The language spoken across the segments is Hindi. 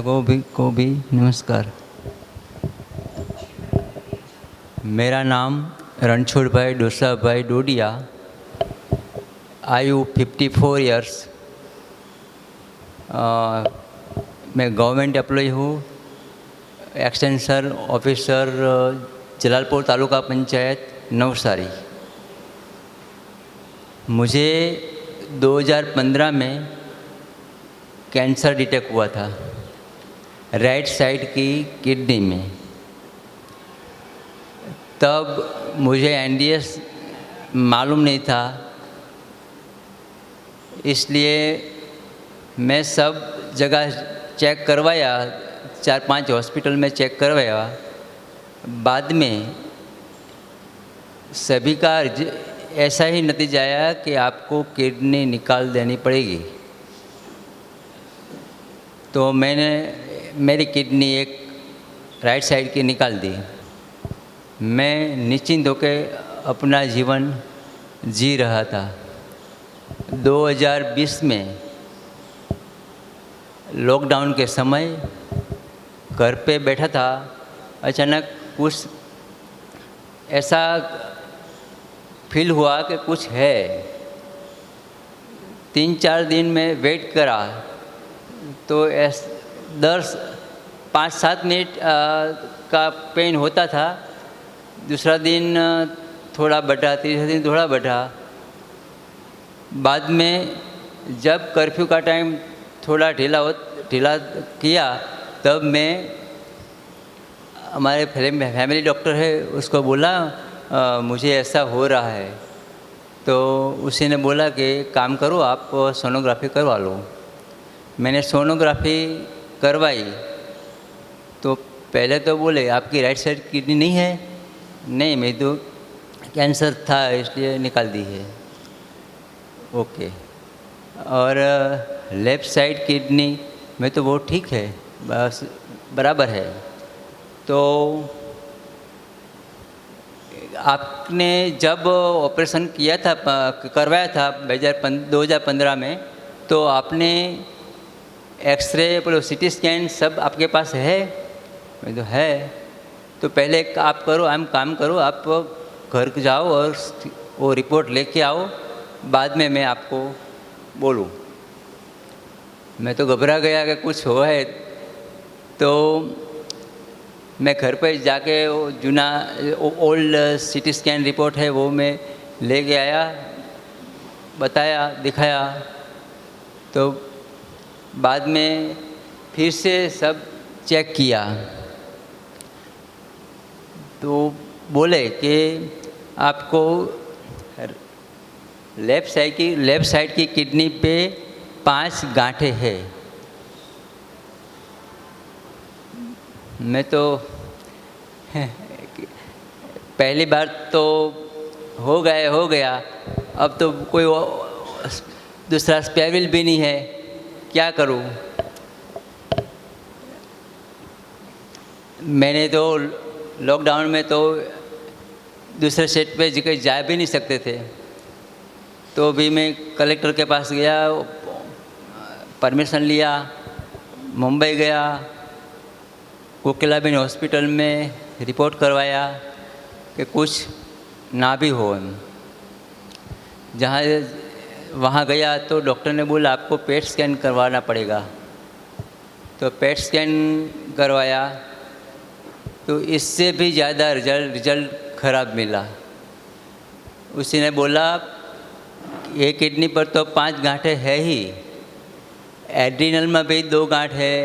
लोगों को भी नमस्कार। मेरा नाम रणछोड़ भाई डोसा भाई डोडिया, आयु 54 इयर्स। मैं गवर्नमेंट एम्प्लॉय हूँ, एक्सटेंशन ऑफिसर, जलालपुर तालुका पंचायत नवसारी। मुझे 2015 में कैंसर डिटेक्ट हुआ था राइट साइड की किडनी में। तब मुझे एनडीएस मालूम नहीं था, इसलिए मैं सब जगह चेक करवाया, 4-5 हॉस्पिटल में चेक करवाया। बाद में सभी का ऐसा ही नतीजा आया कि आपको किडनी निकाल देनी पड़ेगी। तो मैंने मेरी किडनी एक राइट साइड की निकाल दी। मैं निश्चिंत होकर अपना जीवन जी रहा था। 2020 में लॉकडाउन के समय घर पे बैठा था, अचानक कुछ ऐसा फील हुआ कि कुछ है। 3-4 दिन में वेट करा तो 5-7 मिनट का पेन होता था। दूसरा दिन थोड़ा बढ़ा, तीसरा दिन थोड़ा बढ़ा। बाद में जब कर्फ्यू का टाइम थोड़ा ढीला किया, तब मैं हमारे फैमिली डॉक्टर है उसको बोला मुझे ऐसा हो रहा है। तो उसी ने बोला कि काम करो, आप सोनोग्राफी करवा लो। मैंने सोनोग्राफी करवाई तो पहले तो बोले आपकी राइट साइड किडनी नहीं है। नहीं, मैं तो कैंसर था इसलिए निकाल दी है। ओके। और लेफ़्ट साइड किडनी में तो वो ठीक है, बस बराबर है। तो आपने जब ऑपरेशन किया था, करवाया था 2015 में, तो आपने एक्सरे सीटी स्कैन सब आपके पास है? मैं तो है। तो पहले आप काम करो, आप घर जाओ और वो रिपोर्ट लेके आओ, बाद में मैं आपको बोलूँ। मैं तो घबरा गया कि कुछ हुआ है। तो मैं घर पे जाके वो जुना ओल्ड सीटी स्कैन रिपोर्ट है वो मैं लेके आया, बताया, दिखाया। तो बाद में फिर से सब चेक किया तो बोले कि आपको लेफ़्ट साइड की किडनी पे 5 गांठें हैं। मैं तो पहली बार तो हो गया। अब तो कोई दूसरा स्पेयर व्हील भी नहीं है, क्या करूं? मैंने तो लॉकडाउन में तो दूसरे स्टेट पे जा भी नहीं सकते थे। तो भी मैं कलेक्टर के पास गया, परमिशन लिया, मुंबई गया, कोकिलाबेन हॉस्पिटल में रिपोर्ट करवाया कि कुछ ना भी हो। वहाँ गया तो डॉक्टर ने बोला आपको पेट स्कैन करवाना पड़ेगा। तो पेट स्कैन करवाया तो इससे भी ज़्यादा रिजल्ट ख़राब मिला। उसी ने बोला ये किडनी पर तो 5 गांठें है ही, एड्रिनल में भी 2 गांठ है,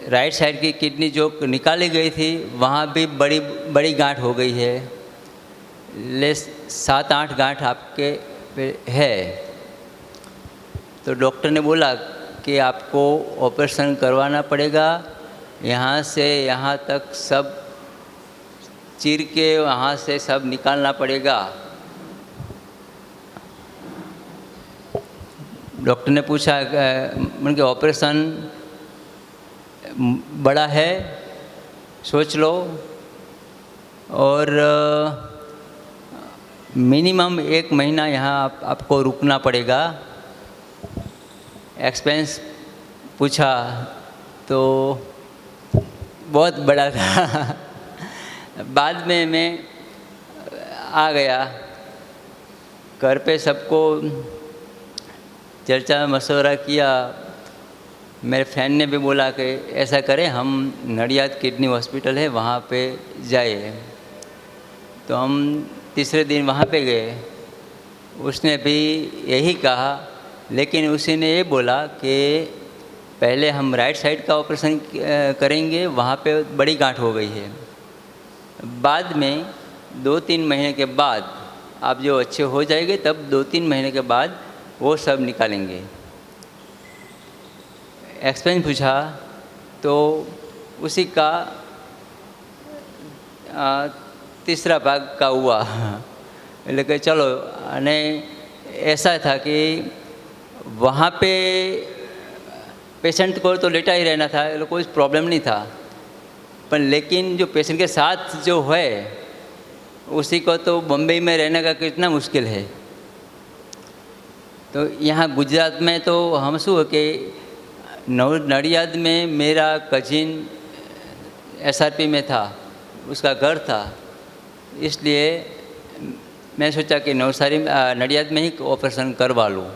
राइट साइड की किडनी जो निकाली गई थी वहाँ भी बड़ी गांठ हो गई है, 7-8 गांठ आपके पे है। तो डॉक्टर ने बोला कि आपको ऑपरेशन करवाना पड़ेगा, यहाँ से यहाँ तक सब चीर के वहाँ से सब निकालना पड़ेगा। डॉक्टर ने पूछा उनके ऑपरेशन बड़ा है, सोच लो, और मिनिमम 1 महीना यहाँ आपको रुकना पड़ेगा। एक्सपेंस पूछा तो बहुत बड़ा था। बाद में मैं आ गया घर पे, सबको चर्चा मशवरा किया। मेरे फ्रेंड ने भी बोला कि ऐसा करें, हम नडियाद किडनी हॉस्पिटल है वहाँ पे जाए। तो हम तीसरे दिन वहाँ पे गए। उसने भी यही कहा, लेकिन उसी ने ये बोला कि पहले हम राइट साइड का ऑपरेशन करेंगे, वहाँ पे बड़ी गांठ हो गई है। बाद में 2-3 महीने के बाद आप जो अच्छे हो जाएंगे, तब 2-3 महीने के बाद वो सब निकालेंगे। एक्सपेंस पूछा तो उसी का तीसरा भाग का हुआ। लेकिन चलो, અને ऐसा था कि वहाँ पे पेशेंट को तो लेटा ही रहना था, कोई प्रॉब्लम नहीं था। पर लेकिन जो पेशेंट के साथ जो है, उसी को तो बम्बई में रहने का कितना मुश्किल है। तो यहाँ गुजरात में तो हम शू है कि नडियाद में मेरा कजिन SRP में था, उसका घर था, इसलिए मैं सोचा कि नडियाद में ही ऑपरेशन करवा लूँ।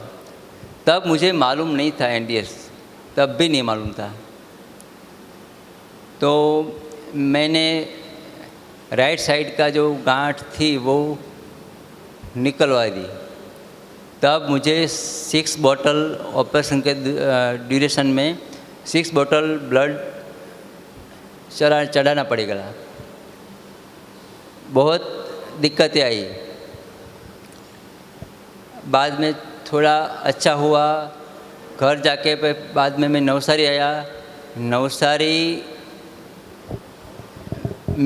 तब मुझे मालूम नहीं था NDS, तब भी नहीं मालूम था। तो मैंने राइट साइड का जो गांठ थी वो निकलवा दी। तब मुझे 6 बॉटल ऑपरेशन के ड्यूरेशन में 6 बॉटल ब्लड चढ़ाना पड़ेगा। बहुत दिक्कतें आई। बाद में थोड़ा अच्छा हुआ। घर जाके बाद में मैं नवसारी आया। नवसारी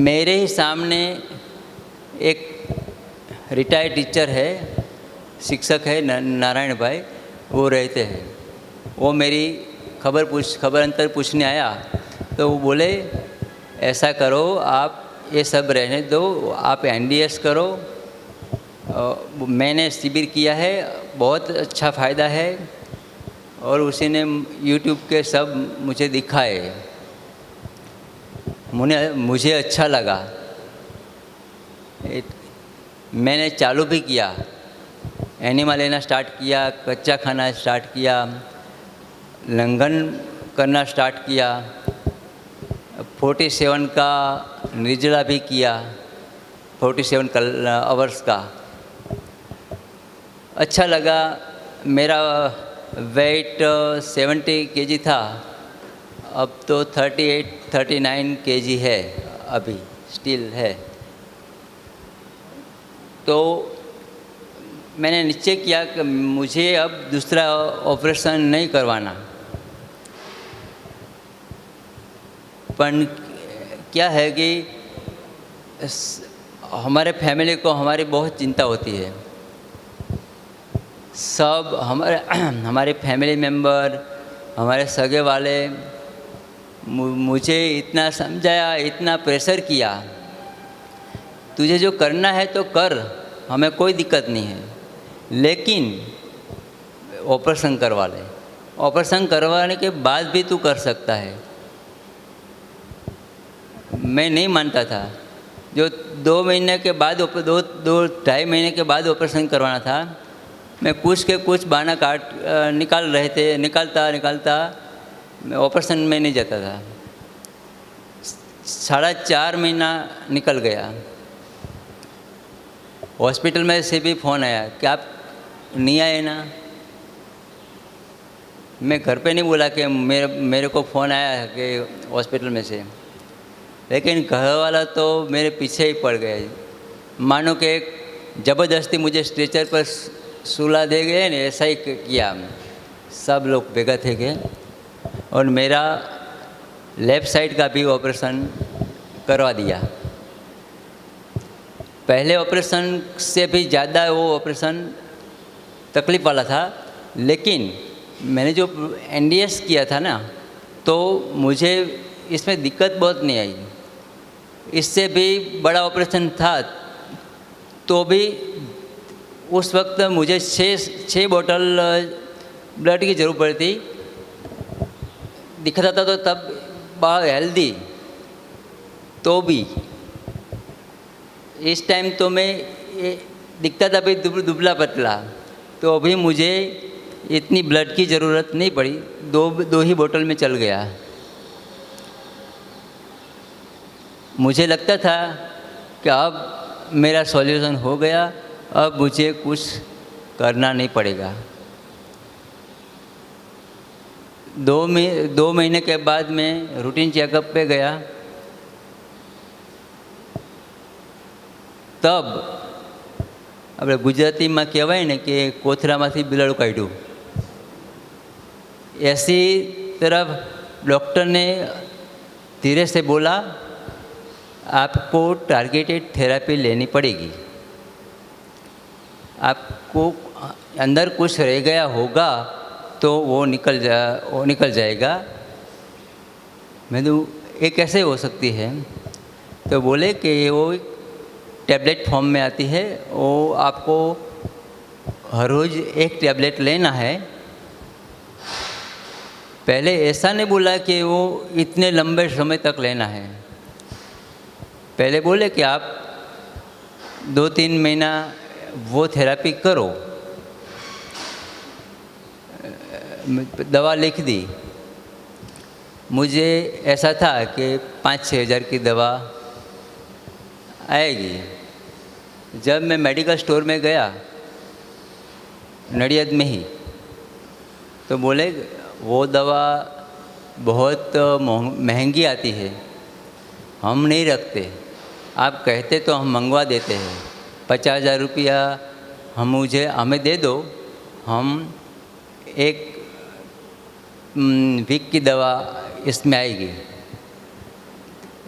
मेरे ही सामने एक रिटायर्ड टीचर है, शिक्षक है, नारायण भाई, वो रहते हैं। वो मेरी खबर अंतर पूछने आया। तो वो बोले, ऐसा करो, आप ये सब रहने दो, आप NDS करो। मैंने शिविर किया है, बहुत अच्छा फ़ायदा है। और उसी ने YouTube के सब मुझे दिखाए। मुझे अच्छा लगा। मैंने चालू भी किया, एनिमा लेना स्टार्ट किया, कच्चा खाना स्टार्ट किया, लंघन करना स्टार्ट किया, 47 का निर्जला भी किया, 47 आवर्स का। अच्छा लगा। मेरा वेट 70 kg था, अब तो 38-39 kg है, अभी स्टिल है। तो मैंने निश्चय किया कि मुझे अब दूसरा ऑपरेशन नहीं करवाना। पर क्या है कि हमारे फैमिली को हमारी बहुत चिंता होती है। सब हमारे फैमिली मेंबर, हमारे सगे वाले मुझे इतना समझाया, इतना प्रेशर किया, तुझे जो करना है तो कर, हमें कोई दिक्कत नहीं है, लेकिन ऑपरेशन करवा ले। ऑपरेशन करवाने के बाद भी तू कर सकता है। मैं नहीं मानता था। जो 2 महीने के बाद 2-2.5 महीने के बाद ऑपरेशन करवाना था, मैं कुछ के कुछ बहाना निकालता मैं ऑपरेशन में नहीं जाता था। 4.5 महीना निकल गया। हॉस्पिटल में से भी फ़ोन आया कि आप नहीं आए ना। मैं घर पे नहीं बोला कि मेरे को फ़ोन आया कि हॉस्पिटल में से, लेकिन घर वाला तो मेरे पीछे ही पड़ गए। मानो कि ज़बरदस्ती मुझे स्ट्रेचर पर सुला दे गए ने, ऐसा ही किया। सब लोग भेगा थे के, और मेरा लेफ़्ट साइड का भी ऑपरेशन करवा दिया। पहले ऑपरेशन से भी ज़्यादा वो ऑपरेशन तकलीफ़ वाला था, लेकिन मैंने जो NDS किया था ना, तो मुझे इसमें दिक्कत बहुत नहीं आई। इससे भी बड़ा ऑपरेशन था, तो भी उस वक्त मुझे 6 बोतल ब्लड की ज़रूरत पड़ी थी। दिखता था तो तब बहुत हेल्दी, तो भी इस टाइम तो मैं दिखता था भाई दुबला पतला, तो अभी मुझे इतनी ब्लड की ज़रूरत नहीं पड़ी, दो ही बोतल में चल गया। मुझे लगता था कि अब मेरा सॉल्यूशन हो गया, अब मुझे कुछ करना नहीं पड़ेगा। 2 महीने के बाद मैं रूटीन चेकअप पे गया, तब આપણે ગુજરાતીમાં કહેવાય ને કે કોથરામાંથી બિલાડું કાઢ્યું, ऐसी तरफ डॉक्टर ने धीरे से बोला आपको टारगेटेड थेरेपी लेनी पड़ेगी, आपको अंदर कुछ रह गया होगा तो वो निकल जाएगा। मैं तो ये कैसे हो सकती है? तो बोले कि वो टैबलेट फॉर्म में आती है, वो आपको हर रोज़ एक टैबलेट लेना है। पहले ऐसा नहीं बोला कि वो इतने लंबे समय तक लेना है, पहले बोले कि आप 2-3 महीना वो थेरेपी करो, दवा लिख दी। मुझे ऐसा था कि 5-6 हज़ार की दवा आएगी। जब मैं मेडिकल स्टोर में गया नडियाद में ही, तो बोले वो दवा बहुत महंगी आती है, हम नहीं रखते, आप कहते तो हम मंगवा देते हैं, 50,000 रुपया हमें दे दो, हम एक वीक की दवा इसमें आएगी।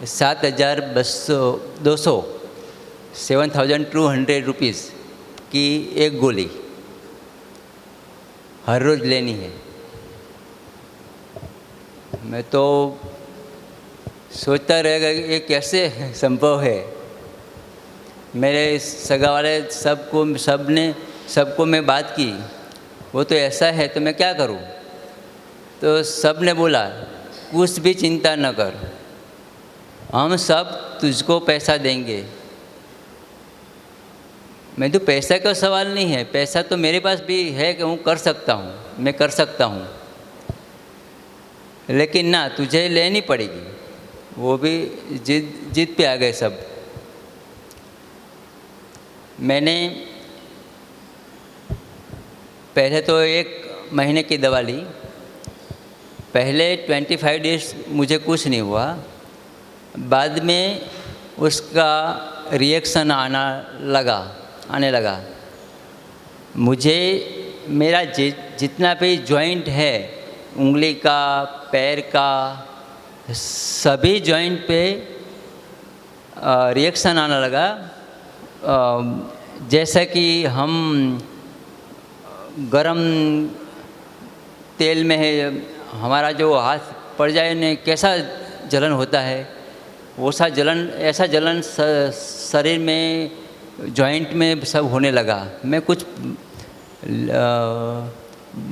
7,200 रुपीज़ की एक गोली हर रोज़ लेनी है। मैं तो सोचता रह गया ये कैसे संभव है। मेरे सगा वाले सबको मैं बात की, वो तो ऐसा है तो मैं क्या करूं? तो सब ने बोला कुछ भी चिंता न कर, हम सब तुझको पैसा देंगे। मैं तो पैसा का सवाल नहीं है, पैसा तो मेरे पास भी है कि मैं कर सकता हूँ, लेकिन ना तुझे लेनी पड़ेगी। वो भी जिद पे आ गए सब। मैंने पहले तो 1 महीने की दवा ली, पहले 25 डेज मुझे कुछ नहीं हुआ, बाद में उसका रिएक्शन आने लगा। मुझे मेरा जितना भी जॉइंट है, उंगली का, पैर का, सभी जॉइंट पे रिएक्शन आने लगा। जैसा कि हम गरम तेल में है, हमारा जो हाथ पड़ जाए ने कैसा जलन होता है, ऐसा जलन शरीर में, जॉइंट में सब होने लगा। मैं कुछ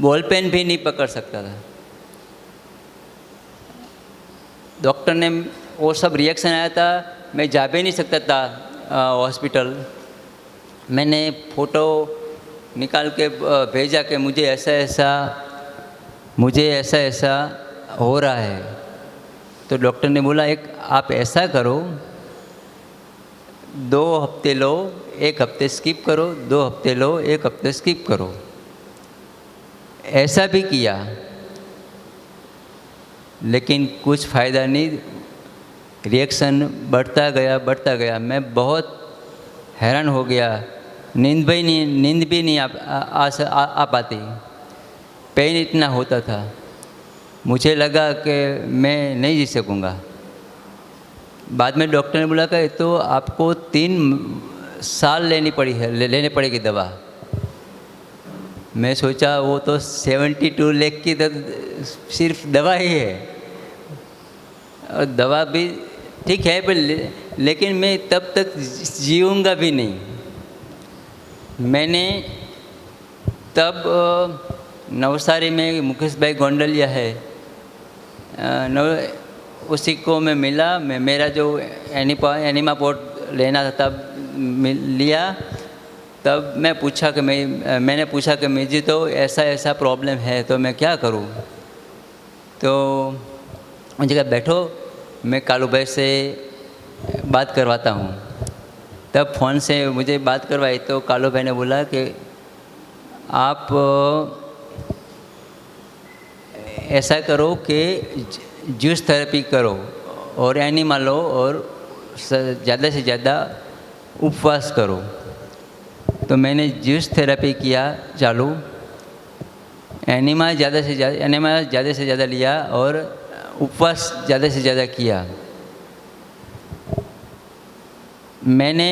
बॉल पेन भी नहीं पकड़ सकता था। डॉक्टर ने वो सब रिएक्शन आया था, मैं जा भी नहीं सकता था हॉस्पिटल। मैंने फ़ोटो निकाल के भेजा कि मुझे ऐसा ऐसा हो रहा है। तो डॉक्टर ने बोला आप ऐसा करो, 2 हफ्ते लो, 1 हफ्ते स्किप करो, 2 हफ्ते लो, 1 हफ्ते स्किप करो। ऐसा भी किया, लेकिन कुछ फ़ायदा नहीं, रिएक्शन बढ़ता गया। मैं बहुत हैरान हो गया, नींद भी नहीं आ पाती, पेन इतना होता था। मुझे लगा कि मैं नहीं जी सकूँगा। बाद में डॉक्टर ने बोला कि तो आपको 3 साल लेनी पड़ेगी दवा। मैं सोचा वो तो 72 लाख की तो सिर्फ दवा ही है, और दवा भी ठीक है पर लेकिन मैं तब तक जीऊँगा भी नहीं। मैंने तब नवसारी में मुकेश भाई गोंडलिया है, उसी को मैं मिला, मेरा जो एनिमा पोर्ट लेना था तब लिया। तब मैंने पूछा कि मुझे तो ऐसा ऐसा प्रॉब्लम है, तो मैं क्या करूं? तो मुझे कहा बैठो, मैं कालू भाई से बात करवाता हूं। तब फ़ोन से मुझे बात करवाई तो कालू भाई ने बोला कि आप ऐसा करो कि जूस थेरेपी करो और एनिमा लो और ज़्यादा से ज़्यादा उपवास करो। तो मैंने जूस थेरेपी किया चालू, एनिमा ज़्यादा से ज़्यादा लिया और उपवास ज़्यादा से ज़्यादा किया। मैंने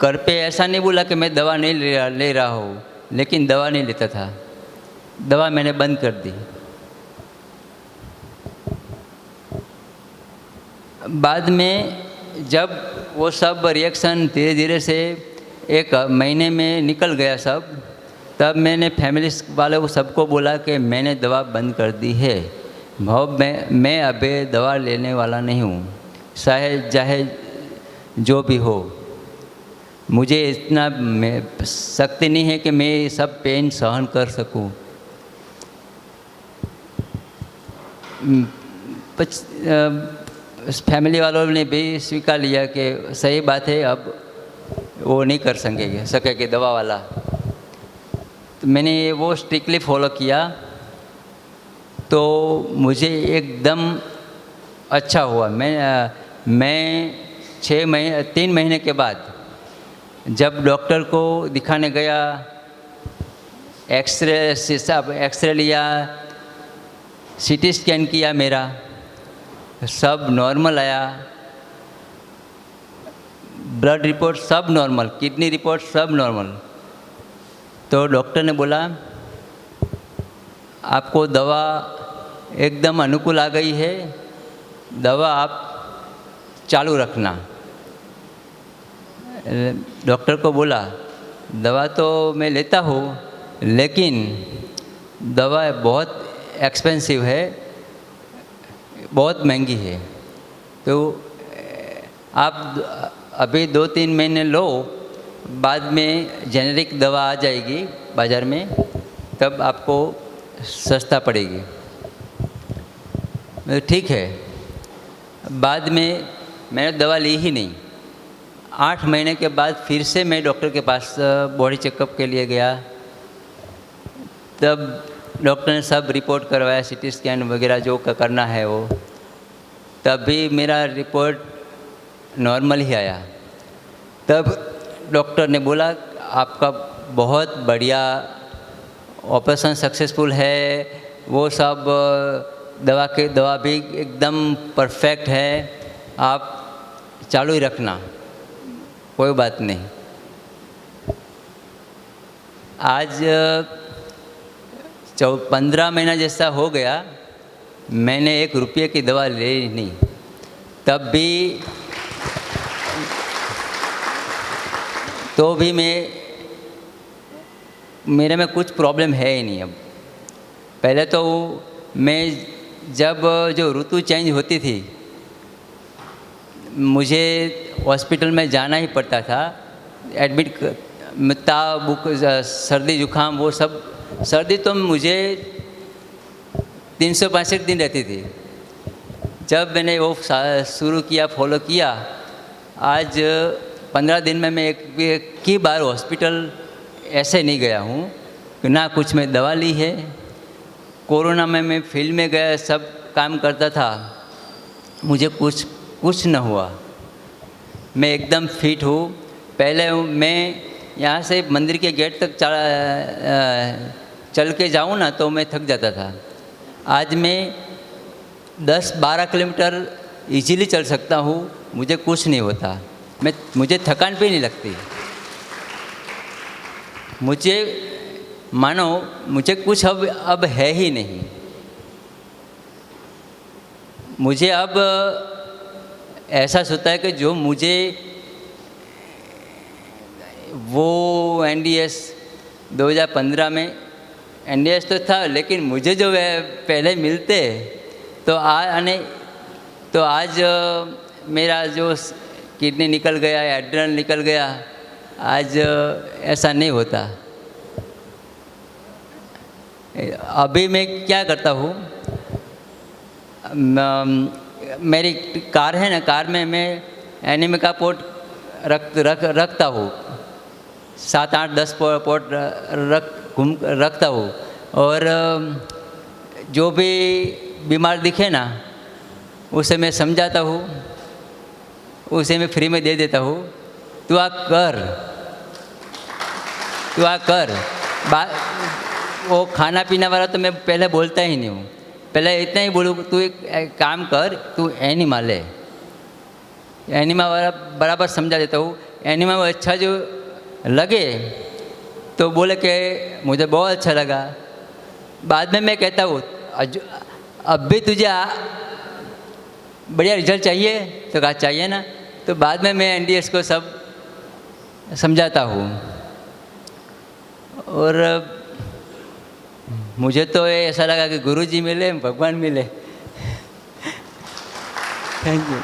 घर पे ऐसा नहीं बोला कि मैं दवा नहीं ले रहा हूँ, लेकिन दवा नहीं लेता था, दवा मैंने बंद कर दी। बाद में जब वो सब रिएक्शन धीरे धीरे से 1 महीने में निकल गया सब, तब मैंने फैमिली वालों को सबको बोला कि मैंने दवा बंद कर दी है। भाव मैं अभी दवा लेने वाला नहीं हूँ, चाहे जो भी हो। मुझे इतना शक्ति नहीं है कि मैं सब पेन सहन कर सकूं। फैमिली वालों ने भी स्वीकार लिया कि सही बात है, अब वो नहीं कर सकेंगे दवा वाला। तो मैंने वो स्ट्रिक्टली फॉलो किया, तो मुझे एकदम अच्छा हुआ। मैं 3 महीने के बाद जब डॉक्टर को दिखाने गया, एक्सरे लिया, सीटी स्कैन किया, मेरा सब नॉर्मल आया, ब्लड रिपोर्ट सब नॉर्मल, किडनी रिपोर्ट सब नॉर्मल। तो डॉक्टर ने बोला आपको दवा एकदम अनुकूल आ गई है, दवा आप चालू रखना। डॉक्टर को बोला दवा तो मैं लेता हूँ, लेकिन दवा बहुत एक्सपेंसिव है, बहुत महंगी है, तो आप अभी 2-3 महीने लो, बाद में जेनेरिक दवा आ जाएगी बाज़ार में, तब आपको सस्ता पड़ेगी। ठीक है। बाद में मैंने दवा ली ही नहीं। 8 महीने के बाद फिर से मैं डॉक्टर के पास बॉडी चेकअप के लिए गया। तब डॉक्टर ने सब रिपोर्ट करवाया, सीटी स्कैन वगैरह जो करना है वो, तभी मेरा रिपोर्ट नॉर्मल ही आया। तब डॉक्टर ने बोला आपका बहुत बढ़िया ऑपरेशन सक्सेसफुल है, वो सब दवा भी एकदम परफेक्ट है, आप चालू ही रखना, कोई बात नहीं। आज 15 महीना जैसा हो गया, मैंने 1 रुपये की दवा ली नहीं। तब भी तो भी मेरे में कुछ प्रॉब्लम है ही नहीं अब। पहले तो मैं जब जो ऋतु चेंज होती थी, मुझे हॉस्पिटल में जाना ही पड़ता था, एडमिट, सर्दी जुकाम वो सब। सर्दी तो मुझे 365 दिन रहती थी। जब मैंने वो शुरू किया, फॉलो किया, आज 15 दिन में मैं एक की बार हॉस्पिटल ऐसे नहीं गया हूँ, ना कुछ मैं दवा ली है। कोरोना में मैं फील्ड में गया, सब काम करता था, मुझे कुछ न हुआ। मैं एकदम फिट हूँ। पहले मैं यहाँ से मंदिर के गेट तक चल के जाऊँ ना तो मैं थक जाता था। आज मैं 10-12 किलोमीटर इजीली चल सकता हूँ, मुझे कुछ नहीं होता, मुझे थकान भी नहीं लगती। मुझे मानो मुझे कुछ अब है ही नहीं। मुझे अब एहसास होता है कि जो मुझे वो NDS 2015 में NDS तो था, लेकिन मुझे जो पहले मिलते तो तो आज मेरा जो किडनी निकल गया, एड्रेनल निकल गया, आज ऐसा नहीं होता। अभी मैं क्या करता हूँ, मेरी कार है ना, कार में मैं एनीमे का पोट रखता हूँ, 7 8 10 पोट रखता हूँ। और जो भी बीमार दिखे ना, उसे मैं समझाता हूँ, उसे मैं फ्री में दे देता हूँ, तू आ कर। वो खाना पीना वाला तो मैं पहले बोलता ही नहीं हूँ, पहले इतना ही बोलूँ, तू एक काम कर, तू एनिमल है। एनिमा वाला बराबर समझा देता हूँ। एनिमा में अच्छा जो लगे तो बोले कि मुझे बहुत अच्छा लगा। बाद में मैं कहता हूँ अब भी तुझे बढ़िया रिजल्ट चाहिए, तो कहा चाहिए ना। तो बाद में मैं एनडीएस को सब समझाता हूँ। और मुझे तो ऐसा लगा कि गुरुजी मिले, भगवान मिले। Thank you.